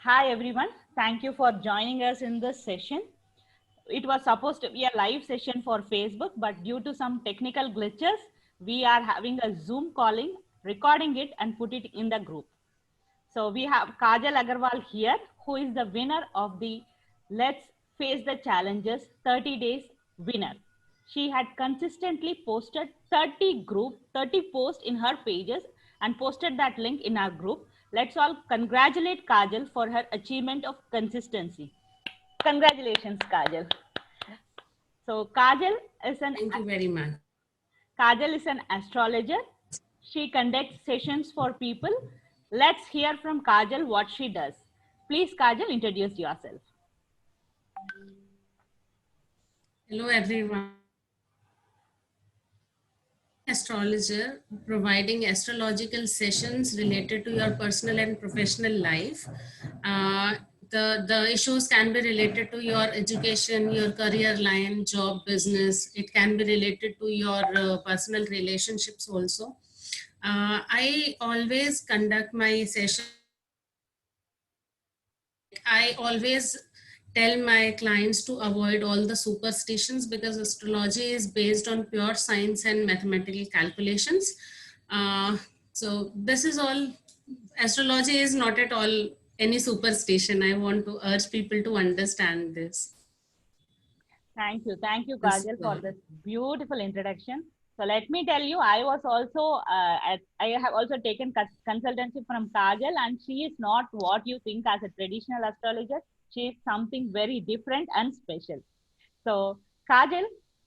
Hi everyone, thank you for joining us in this session. It was supposed to be a live session for Facebook, but due to some technical glitches, we are having a Zoom calling, recording it and put it in the group. So we have Kajal Agarwal here, who is the winner of the Let's Face the Challenges 30 Days winner. She had consistently posted 30 posts in her pages and posted that link in our group. Let's all congratulate Kajal for her achievement of consistency. Congratulations, Kajal. So Thank you very much. Kajal is an astrologer. She conducts sessions for people. Let's hear from Kajal what she does. Please, Kajal, introduce yourself. Hello, everyone. Astrologer providing astrological sessions related to your personal and professional life. Uh, the issues can be related to your education, your career line, job, business. It can be related to your personal relationships also. I always conduct my session. I always tell my clients to avoid all the superstitions because astrology is based on pure science and mathematical calculations. So this is all. Astrology is not at all any superstition. I want to urge people to understand this. Thank you, This Kajal, for this beautiful introduction. So let me tell you, I was also, I have also taken consultancy from Kajal, and she is not what you think as a traditional astrologer. She is something very different and special. So, Kajal,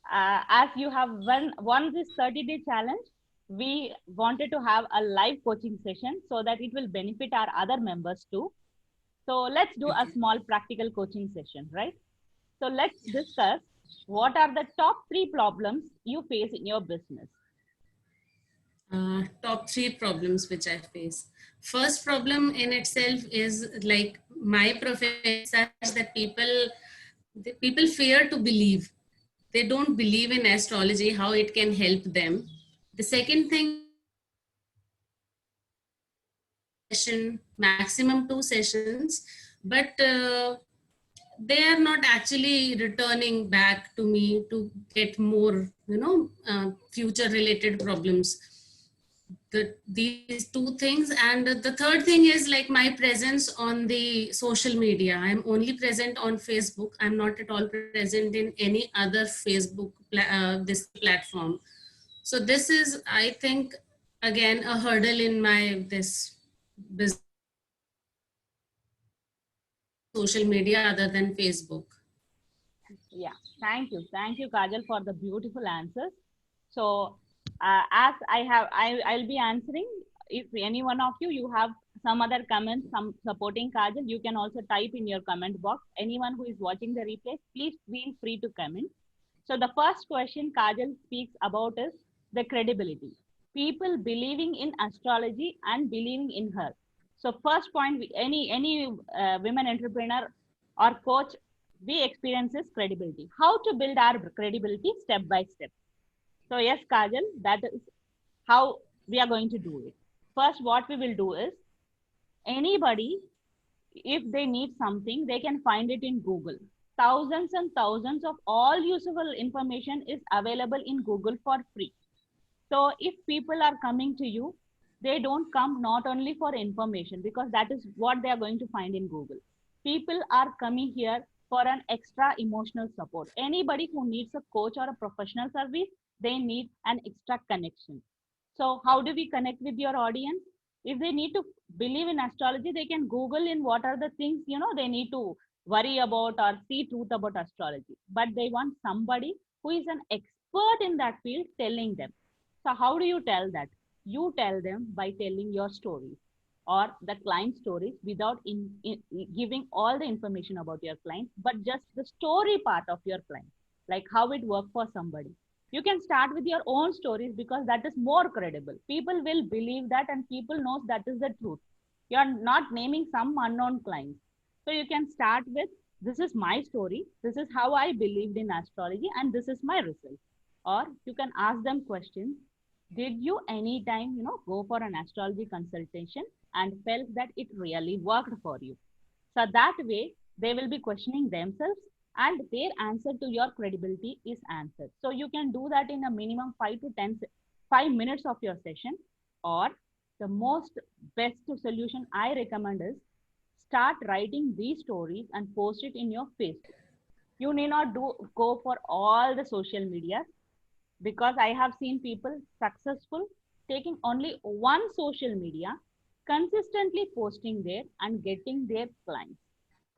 as you have won this 30-day challenge, we wanted to have a live coaching session so that it will benefit our other members too. So, let's do a okay. small practical coaching session, right? So, let's discuss what are the top three problems you face in your business. Top three problems which I face. First problem in itself is like my profession is such that people fear to believe. They don't believe in astrology, how it can help them. The second thing, session maximum 2 sessions, but they are not actually returning back to me to get more, future related problems. These two things, and the third thing is like my presence on the social media. I'm only present on Facebook. I'm not at all present in any other Facebook this platform. So this is, I think, again a hurdle in my this business, social media other than Facebook. Yeah, thank you, Kajal, for the beautiful answers. So, as I'll be answering. If any one of you have some other comments, some supporting Kajal, you can also type in your comment box. Anyone who is watching the replay, please feel free to comment. So, the first question Kajal speaks about is the credibility. People believing in astrology and believing in her. So, first point, any women entrepreneur or coach, we experience is credibility. How to build our credibility step by step. So yes, Kajal, that is how we are going to do it. First, what we will do is anybody, if they need something, they can find it in Google. Thousands and thousands of all useful information is available in Google for free. So if people are coming to you, they don't come not only for information because that is what they are going to find in Google. People are coming here for an extra emotional support. Anybody who needs a coach or a professional service, they need an extra connection. So how do we connect with your audience? If they need to believe in astrology, they can Google in what are the things, they need to worry about or see truth about astrology. But they want somebody who is an expert in that field telling them. So how do you tell that? You tell them by telling your stories or the client stories without giving all the information about your client, but just the story part of your client, like how it worked for somebody. You can start with your own stories because that is more credible. People will believe that and people knows that is the truth. You are not naming some unknown clients. So you can start with, this is my story. This is how I believed in astrology and this is my result. Or you can ask them questions. Did you anytime, go for an astrology consultation and felt that it really worked for you? So that way, they will be questioning themselves and their answer to your credibility is answered. So you can do that in a minimum 5 minutes of your session. Or the most best solution I recommend is start writing these stories and post it in your Facebook. You need not go for all the social media, because I have seen people successful taking only one social media, consistently posting there and getting their clients.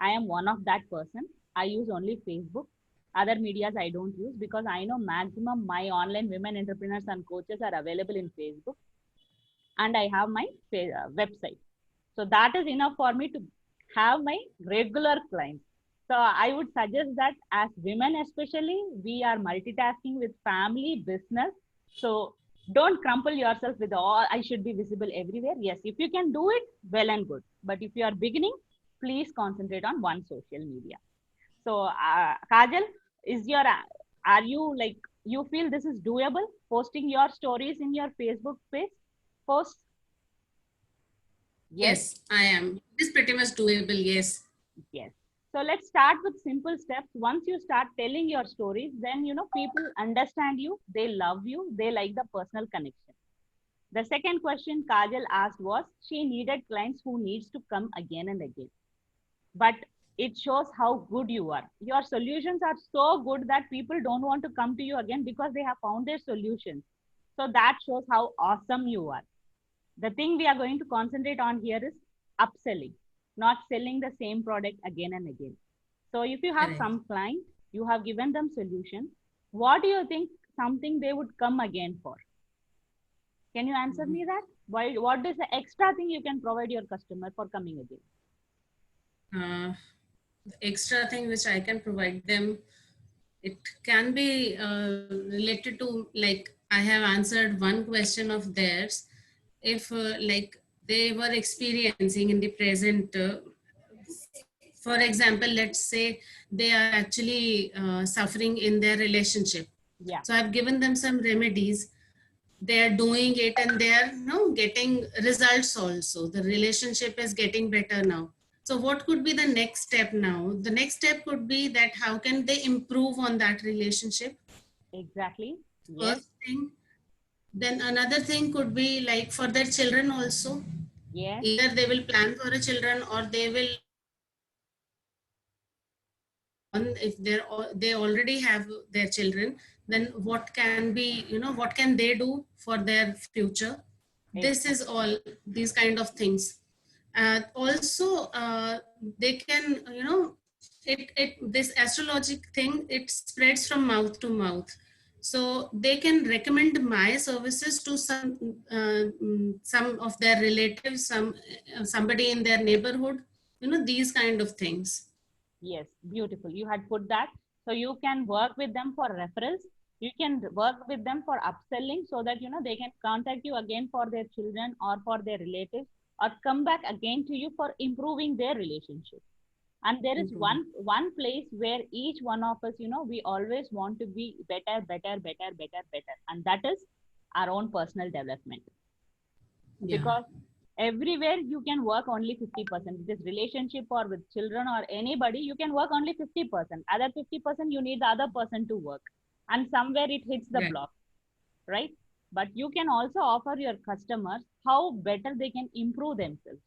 I am one of that person. I use only Facebook. Other medias I don't use, because I know maximum my online women entrepreneurs and coaches are available in Facebook, and I have my website. So that is enough for me to have my regular clients. So I would suggest that as women, especially, we are multitasking with family, business. So don't crumple yourself with all, I should be visible everywhere. Yes, if you can do it, well and good. But if you are beginning, please concentrate on one social media. So Kajal, are you like, you feel this is doable? Posting your stories in your Facebook page? Post? Yes? Yes, I am. It is pretty much doable. Yes. Yes. So let's start with simple steps. Once you start telling your stories, then people understand you, they love you, they like the personal connection. The second question Kajal asked was she needed clients who needs to come again and again. But it shows how good you are. Your solutions are so good that people don't want to come to you again because they have found their solutions. So that shows how awesome you are. The thing we are going to concentrate on here is upselling, not selling the same product again and again. So if you have Correct. some client, you have given them solution, what do you think something they would come again for? Can you answer me that? What is the extra thing you can provide your customer for coming again? The extra thing which I can provide them, it can be related to, like, I have answered one question of theirs. If like they were experiencing in the present, for example, let's say they are actually suffering in their relationship. Yeah, So I've given them some remedies. They are doing it and they are getting results also. The relationship is getting better now. So what could be the next step now? The next step could be that how can they improve on that relationship? exactly. Yes, First thing. Then another thing could be like for their children also. yes, Either they will plan for a children or they will, if they already have their children, then what can be, what can they do for their future? This is exactly. all, these kind of things. Also they can, this astrologic thing, it spreads from mouth to mouth. So they can recommend my services to some of their relatives, somebody in their neighborhood, these kind of things. Yes, beautiful. You had put that. So you can work with them for referrals. You can work with them for upselling, so that they can contact you again for their children or for their relatives, or come back again to you for improving their relationship. And there is Improvement. one place where each one of us, we always want to be better, better, better, better, better, and that is our own personal development. Yeah. Because everywhere you can work only 50%. It is relationship or with children or anybody, you can work only 50%. Other 50% you need the other person to work, and somewhere it hits the Right. block, right? But you can also offer your customers how better they can improve themselves.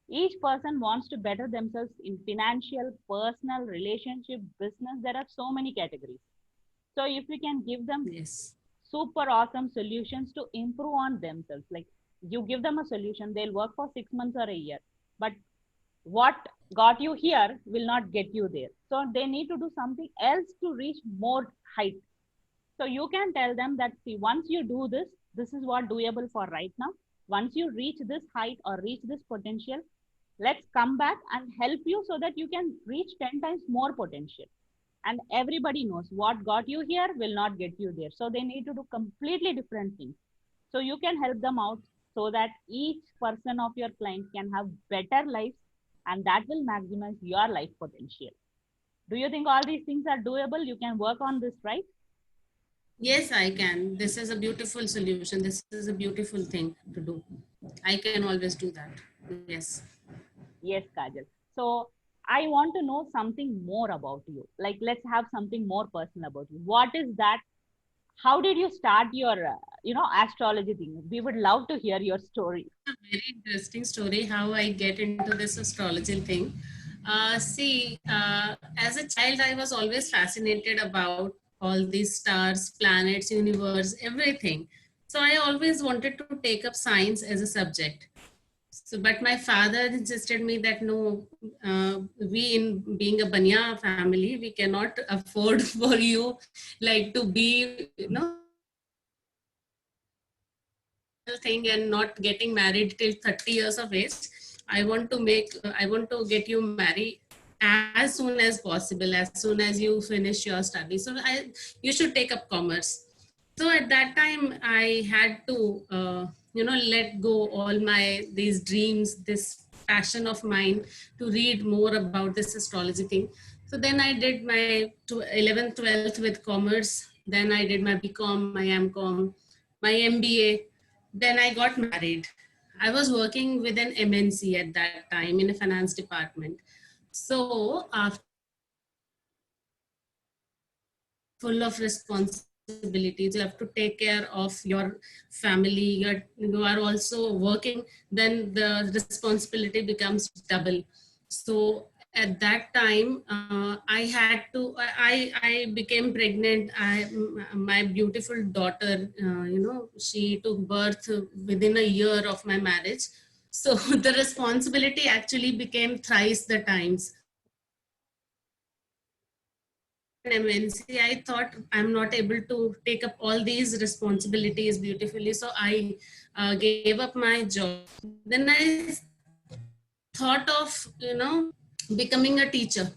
Each person wants to better themselves in financial, personal, relationship, business. There are so many categories. So if we can give them Yes. super awesome solutions to improve on themselves, like you give them a solution, they'll work for 6 months or a year, but what got you here will not get you there. So they need to do something else to reach more height. So you can tell them that, see, once you do this, this is what doable for right now. Once you reach this height or reach this potential, let's come back and help you so that you can reach 10 times more potential. And everybody knows what got you here will not get you there. So they need to do completely different things. So you can help them out so that each person of your client can have better lives, and that will maximize your life potential. Do you think all these things are doable? You can work on this, right? Yes, I can. This is a beautiful solution. This is a beautiful thing to do. I can always do that. Yes. Yes, Kajal. So I want to know something more about you. Like, let's have something more personal about you. What is that? How did you start your, astrology thing? We would love to hear your story. A very interesting story how I get into this astrology thing. As a child, I was always fascinated about all these stars, planets, universe, everything. So I always wanted to take up science as a subject. So, but my father insisted me that no, we in being a Banya family, we cannot afford for you like to be, thing and not getting married till 30 years of age. I want to get you married as soon as possible, as soon as you finish your study. So you should take up commerce. So at that time I had to, let go all these dreams, this passion of mine to read more about this astrology thing. So then I did my 11th, 12th with commerce. Then I did my BCom, my MCom, my MBA. Then I got married. I was working with an MNC at that time in a finance department. So after full of responsibilities, you have to take care of your family, you are also working, then the responsibility becomes double. So at that time I had to I became pregnant. My beautiful daughter, she took birth within a year of my marriage. So the responsibility actually became thrice the times. MNC, I thought I'm not able to take up all these responsibilities beautifully. So I gave up my job. Then I thought of, becoming a teacher.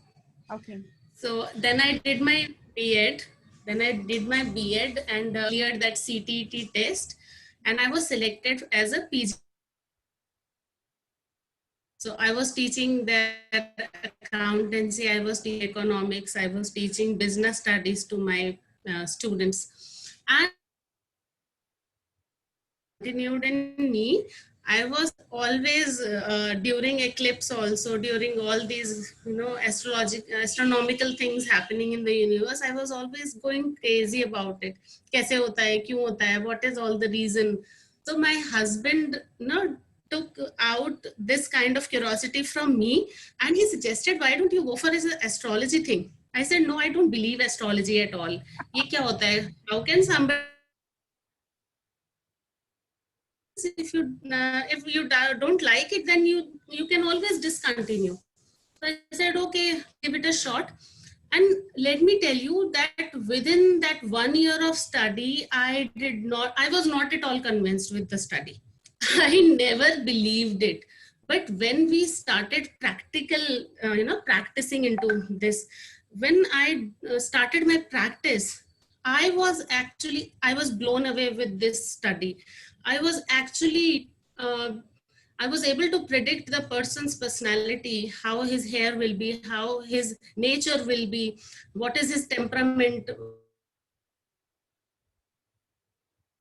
Okay. So then I did my B.Ed. Then I did my B.Ed and cleared that CTET test. And I was selected as a PG. So I was teaching their accountancy, I was teaching economics, I was teaching business studies to my students. And continued in me. I was always during eclipse, also during all these astronomical things happening in the universe. I was always going crazy about it. कैसे होता है, क्यों होता है, what is all the reason? So my husband, took out this kind of curiosity from me, and he suggested, why don't you go for his astrology thing? I said, no, I don't believe astrology at all. ये क्या होता है? How can somebody, if you don't like it, then you can always discontinue. So I said, okay, give it a shot. And let me tell you that within that 1 year of study, I was not at all convinced with the study. I never believed it. But when we started practicing into this, when I started my practice, I was blown away with this study. I was actually, I was able to predict the person's personality, how his hair will be, how his nature will be, what is his temperament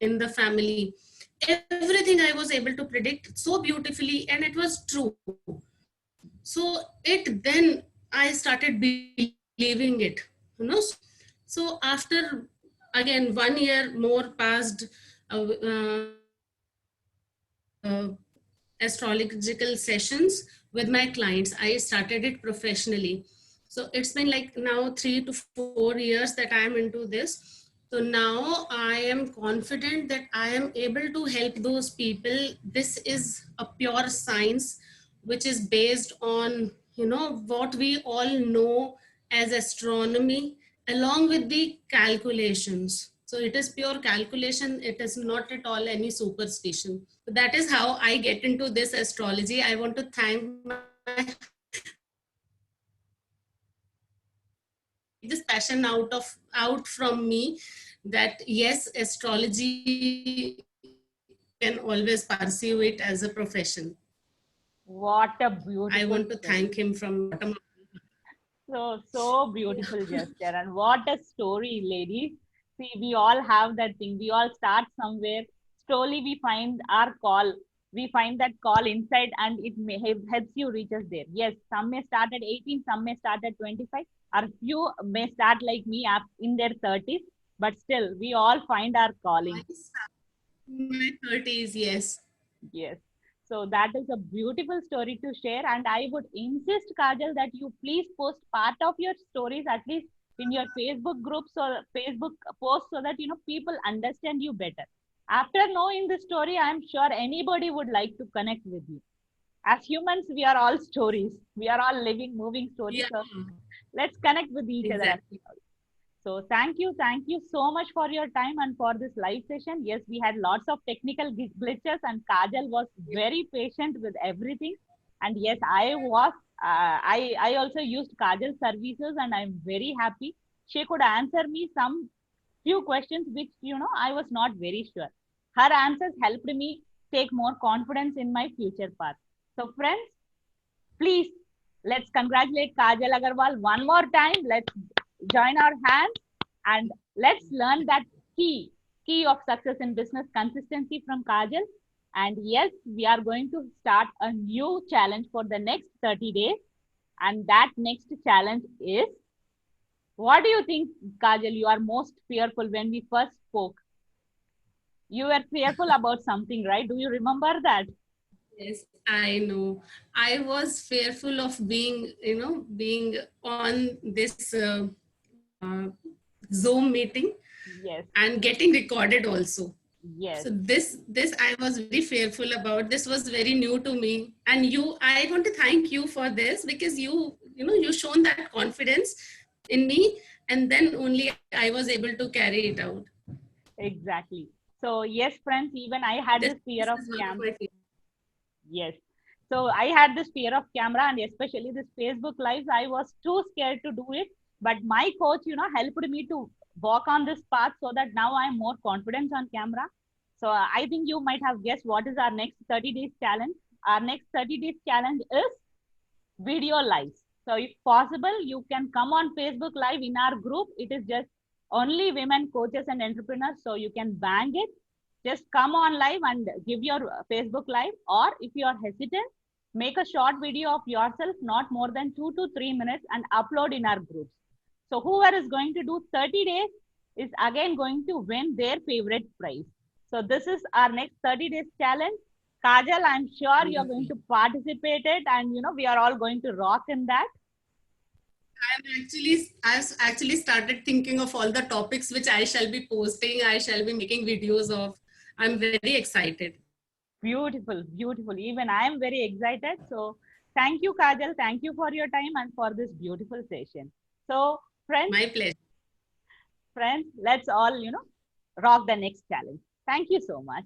in the family. Everything I was able to predict so beautifully, and it was true. So then I started believing it, you know. So after again 1 year more passed, uh, uh, uh, astrological sessions with my clients. I started it professionally. So it's been like now 3 to 4 years that I am into this. So now I am confident that I am able to help those people. This is a pure science, which is based on, what we all know as astronomy, along with the calculations. So it is pure calculation. It is not at all any superstition. So that is how I get into this astrology. I want to thank my this passion out from me, that yes, astrology can always pursue it as a profession. What a I beautiful want to story. thank him from bottom of So beautiful gesture. And what a story, ladies. See, we all have that thing. We all start somewhere. Slowly we find our call. we find that call inside and it may helps you reach us there. Yes, some may start at 18, some may start at 25, or few may start like me up in their 30s, but still we all find our calling. In my 30s, yes. Yes. So that is a beautiful story to share. And I would insist, Kajal, that you please post part of your stories at least in your Facebook groups or Facebook posts so that people understand you better. After knowing the story, I'm sure anybody would like to connect with you. As humans, we are all stories. We are all living, moving stories. Yeah, So let's connect with each other. exactly. So thank you so much for your time and for this live session. Yes, we had lots of technical glitches and Kajal was very patient with everything. And yes, I also used Kajal services and I'm very happy. She could answer me some few questions which, I was not very sure. Her answers helped me take more confidence in my future path. So friends, please, let's congratulate Kajal Agarwal one more time. Let's join our hands and let's learn that key of success in business, consistency, from Kajal. And yes, we are going to start a new challenge for the next 30 days. And that next challenge is, what do you think, Kajal? You are most fearful when we first spoke. You were fearful about something, right? Do you remember that? Yes, I know. I was fearful of being on this Zoom meeting Yes, and getting recorded also. yes. So this I was very fearful about. This was very new to me, and I want to thank you for this, because you shown that confidence in me, and then only I was able to carry it out. Exactly. So yes, friends, even I had This, this fear this of is one of camera. my fears. Yes. So I had this fear of camera and especially this Facebook lives. I was too scared to do it. But my coach, helped me to walk on this path so that now I'm more confident on camera. So I think you might have guessed what is our next 30 days challenge. Our next 30 days challenge is video lives. So if possible, you can come on Facebook live in our group. It is just only women coaches and entrepreneurs. So you can bang it. Just come on live and give your Facebook live. Or if you are hesitant, make a short video of yourself, not more than 2 to 3 minutes, and upload in our groups. So whoever is going to do 30 days is again going to win their favorite prize. So this is our next 30 days challenge. Kajal, I'm sure you're going Wonderful. to participate it, and we are all going to rock in that. I've actually started thinking of all the topics which I shall be posting, I shall be making videos of. I'm very excited. Beautiful, beautiful. Even I am very excited. So thank you, Kajal. Thank you for your time and for this beautiful session. So My pleasure. friends, let's all, rock the next challenge. Thank you so much.